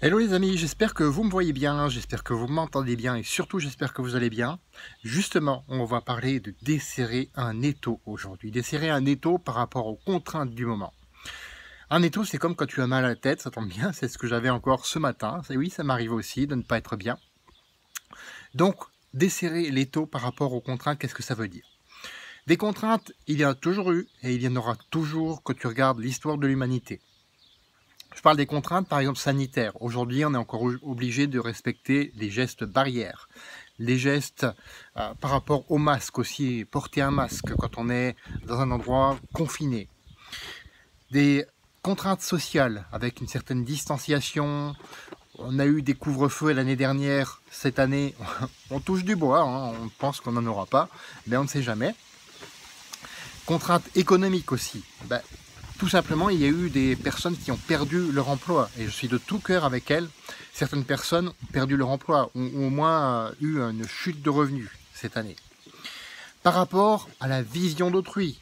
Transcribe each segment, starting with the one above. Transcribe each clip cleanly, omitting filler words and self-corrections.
Hello les amis, j'espère que vous me voyez bien, j'espère que vous m'entendez bien et surtout j'espère que vous allez bien. Justement, on va parler de desserrer un étau aujourd'hui. Desserrer un étau par rapport aux contraintes du moment. Un étau, c'est comme quand tu as mal à la tête, ça tombe bien, c'est ce que j'avais encore ce matin. Et oui, ça m'arrive aussi de ne pas être bien. Donc, desserrer l'étau par rapport aux contraintes, qu'est-ce que ça veut dire? Des contraintes, il y en a toujours eu et il y en aura toujours quand tu regardes l'histoire de l'humanité. Je parle des contraintes, par exemple, sanitaires. Aujourd'hui, on est encore obligé de respecter les gestes barrières. Les gestes par rapport au masque aussi, porter un masque quand on est dans un endroit confiné. Des contraintes sociales avec une certaine distanciation. On a eu des couvre-feux l'année dernière. Cette année, on touche du bois, hein, on pense qu'on n'en aura pas, mais on ne sait jamais. Contraintes économiques aussi. Tout simplement, il y a eu des personnes qui ont perdu leur emploi, et je suis de tout cœur avec elles. Certaines personnes ont perdu leur emploi, ont au moins eu une chute de revenus cette année. Par rapport à la vision d'autrui,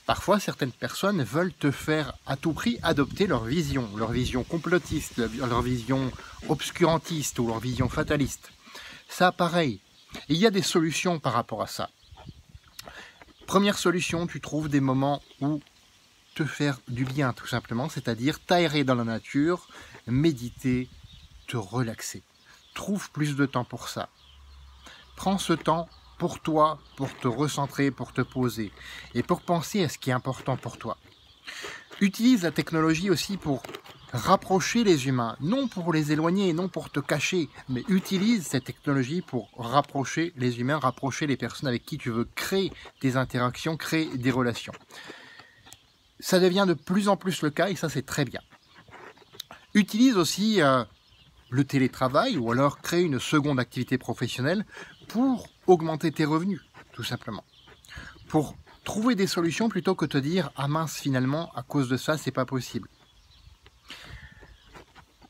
parfois certaines personnes veulent te faire à tout prix adopter leur vision complotiste, leur vision obscurantiste ou leur vision fataliste. Ça, pareil. Il y a des solutions par rapport à ça. Première solution, tu trouves des moments où te faire du bien tout simplement, c'est-à-dire t'aérer dans la nature, méditer, te relaxer. Trouve plus de temps pour ça. Prends ce temps pour toi, pour te recentrer, pour te poser et pour penser à ce qui est important pour toi. Utilise la technologie aussi pour rapprocher les humains, non pour les éloigner, non pour te cacher, mais utilise cette technologie pour rapprocher les humains, rapprocher les personnes avec qui tu veux créer des interactions, créer des relations. Ça devient de plus en plus le cas et ça c'est très bien. Utilise aussi le télétravail ou alors crée une seconde activité professionnelle pour augmenter tes revenus, tout simplement. Pour trouver des solutions plutôt que de te dire « Ah mince, finalement, à cause de ça, c'est pas possible ».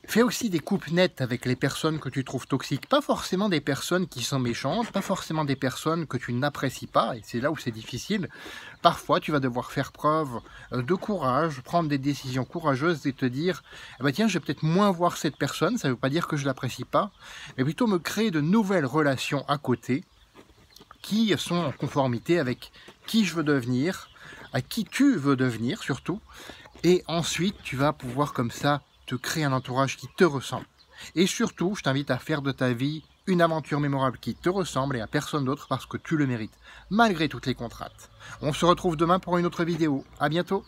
Fais aussi des coupes nettes avec les personnes que tu trouves toxiques. Pas forcément des personnes qui sont méchantes, pas forcément des personnes que tu n'apprécies pas, et c'est là où c'est difficile. Parfois, tu vas devoir faire preuve de courage, prendre des décisions courageuses et te dire eh ben tiens, je vais peut-être moins voir cette personne, ça ne veut pas dire que je ne l'apprécie pas, mais plutôt me créer de nouvelles relations à côté qui sont en conformité avec qui je veux devenir, à qui tu veux devenir surtout, et ensuite tu vas pouvoir comme ça te créer un entourage qui te ressemble. Et surtout, je t'invite à faire de ta vie une aventure mémorable qui te ressemble et à personne d'autre parce que tu le mérites, malgré toutes les contraintes. On se retrouve demain pour une autre vidéo. À bientôt!